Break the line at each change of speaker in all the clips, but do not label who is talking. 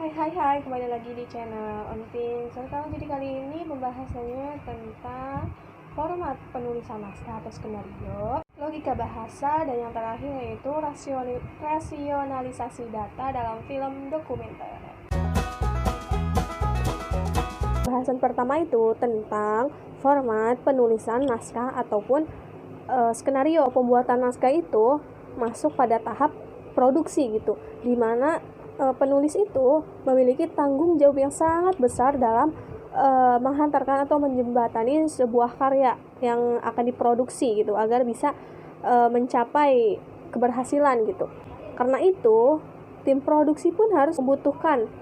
Hai, kembali lagi di channel Ontin. Jadi kali ini pembahasannya tentang format penulisan naskah atau skenario, logika bahasa, dan yang terakhir yaitu rasionalisasi data dalam film dokumenter. Bahasan pertama itu tentang format penulisan naskah ataupun skenario. Pembuatan naskah itu masuk pada tahap produksi gitu, dimana penulis itu memiliki tanggung jawab yang sangat besar dalam menghantarkan atau menjembatani sebuah karya yang akan diproduksi gitu agar bisa mencapai keberhasilan gitu. Karena itu tim produksi pun harus membutuhkan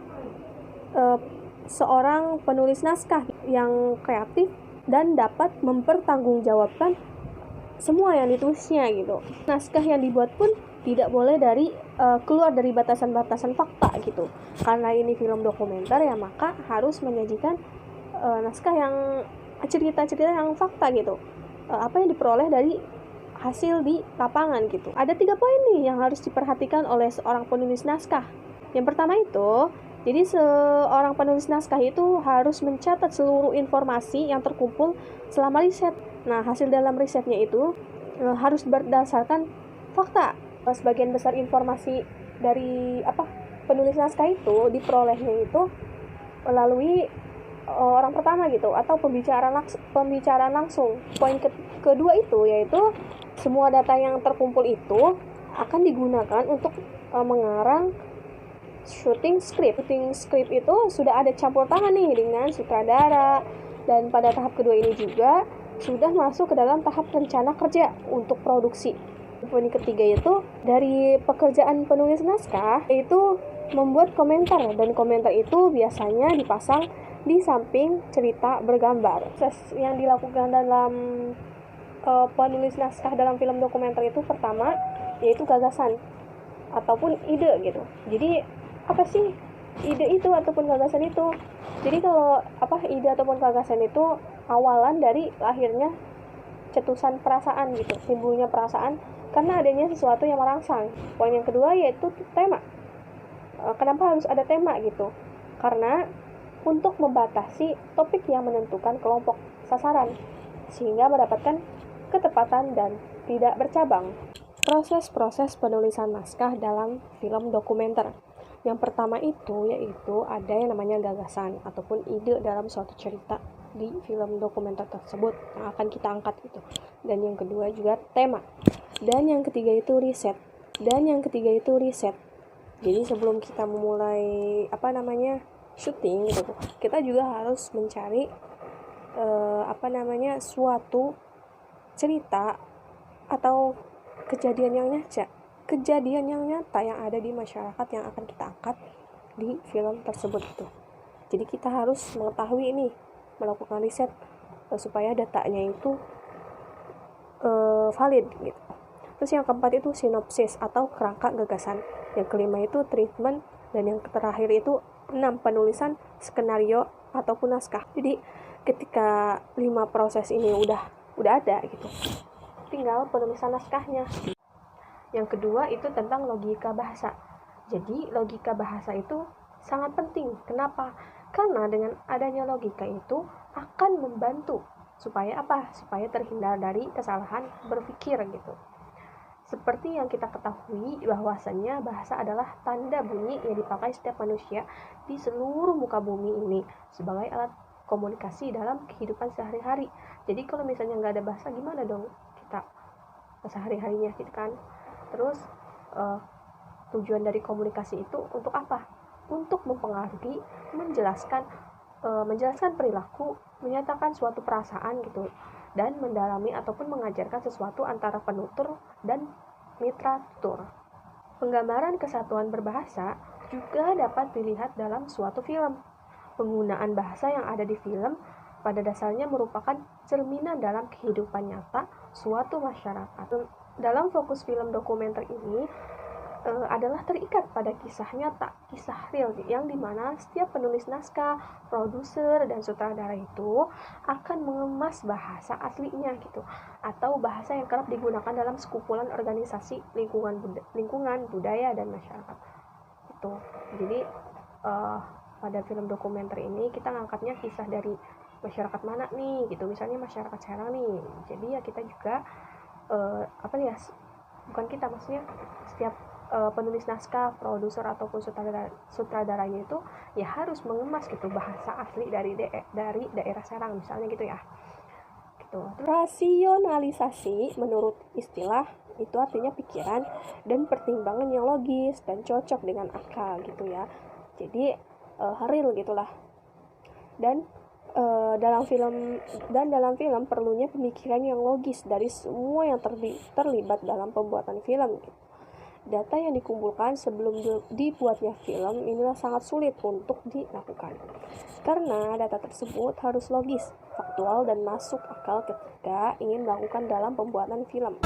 seorang penulis naskah yang kreatif dan dapat mempertanggungjawabkan semua yang ditulisnya gitu. Naskah yang dibuat pun tidak boleh keluar dari batasan-batasan fakta gitu. Karena ini film dokumenter ya, maka harus menyajikan naskah yang cerita-cerita yang fakta gitu. Apa yang diperoleh dari hasil di lapangan gitu. Ada 3 poin nih yang harus diperhatikan oleh seorang penulis naskah. Yang pertama itu, jadi seorang penulis naskah itu harus mencatat seluruh informasi yang terkumpul selama riset. Nah, hasil dalam risetnya itu harus berdasarkan fakta. Sebagian besar informasi dari penulis naskah itu diperolehnya itu melalui orang pertama gitu, atau pembicaraan langsung. Poin kedua itu yaitu semua data yang terkumpul itu akan digunakan untuk mengarang shooting script. Shooting script itu sudah ada campur tangan nih dengan sutradara, dan pada tahap kedua ini juga sudah masuk ke dalam tahap rencana kerja untuk produksi. Poin ketiga itu dari pekerjaan penulis naskah yaitu membuat komentar, dan komentar itu biasanya dipasang di samping cerita bergambar. Proses yang dilakukan dalam penulis naskah dalam film dokumenter itu pertama yaitu gagasan ataupun ide gitu. Jadi apa sih ide itu ataupun gagasan itu? Jadi kalau ide ataupun gagasan itu awalan dari lahirnya cetusan perasaan gitu, timbulnya perasaan karena adanya sesuatu yang merangsang. Poin yang kedua yaitu tema. Kenapa harus ada tema gitu? Karena untuk membatasi topik yang menentukan kelompok sasaran sehingga mendapatkan ketepatan dan tidak bercabang. Proses-proses penulisan naskah dalam film dokumenter. Yang pertama itu yaitu ada yang namanya gagasan ataupun ide dalam suatu cerita di film dokumenter tersebut yang akan kita angkat gitu. Dan yang kedua juga tema. Dan yang ketiga itu riset. Jadi sebelum kita memulai syuting gitu, kita juga harus mencari suatu cerita atau kejadian yang nyata yang ada di masyarakat yang akan kita angkat di film tersebut itu. Jadi kita harus mengetahui ini, melakukan riset supaya datanya itu valid gitu. Terus yang keempat itu sinopsis atau kerangka gagasan. Yang kelima itu treatment, dan yang terakhir itu 6 penulisan skenario ataupun naskah. Jadi ketika 5 proses ini udah ada gitu, tinggal penulisan naskahnya. Yang kedua itu tentang logika bahasa. Jadi logika bahasa itu sangat penting. Kenapa? Karena dengan adanya logika itu akan membantu supaya terhindar dari kesalahan berpikir gitu. Seperti yang kita ketahui bahwasannya bahasa adalah tanda bunyi yang dipakai setiap manusia di seluruh muka bumi ini sebagai alat komunikasi dalam kehidupan sehari-hari. Jadi kalau misalnya nggak ada bahasa, gimana dong kita sehari-harinya gitu kan? Terus tujuan dari komunikasi itu untuk apa? Untuk mempengaruhi, menjelaskan perilaku, menyatakan suatu perasaan gitu, dan mendalami ataupun mengajarkan sesuatu antara penutur dan mitra tutur. Penggambaran kesatuan berbahasa juga dapat dilihat dalam suatu film. Penggunaan bahasa yang ada di film pada dasarnya merupakan cerminan dalam kehidupan nyata suatu masyarakat. Dalam fokus film dokumenter ini adalah terikat pada kisah nyata, kisah real, yang dimana setiap penulis naskah, produser, dan sutradara itu akan mengemas bahasa aslinya gitu, atau bahasa yang kerap digunakan dalam sekumpulan organisasi lingkungan budaya dan masyarakat itu. Jadi pada film dokumenter ini kita ngangkatnya kisah dari masyarakat mana nih gitu, misalnya masyarakat Serang nih, jadi ya kita juga bukan kita, maksudnya setiap penulis naskah, produser ataupun sutradaranya itu ya harus mengemas gitu bahasa asli dari daerah Serang misalnya gitu ya. Gitu. Rasionalisasi menurut istilah itu artinya pikiran dan pertimbangan yang logis dan cocok dengan akal gitu ya. Jadi real gitulah. Dan dalam film perlunya pemikiran yang logis dari semua yang terlibat dalam pembuatan film gitu. Data yang dikumpulkan sebelum dibuatnya film inilah sangat sulit untuk dilakukan, karena data tersebut harus logis, faktual, dan masuk akal ketika ingin melakukan dalam pembuatan film.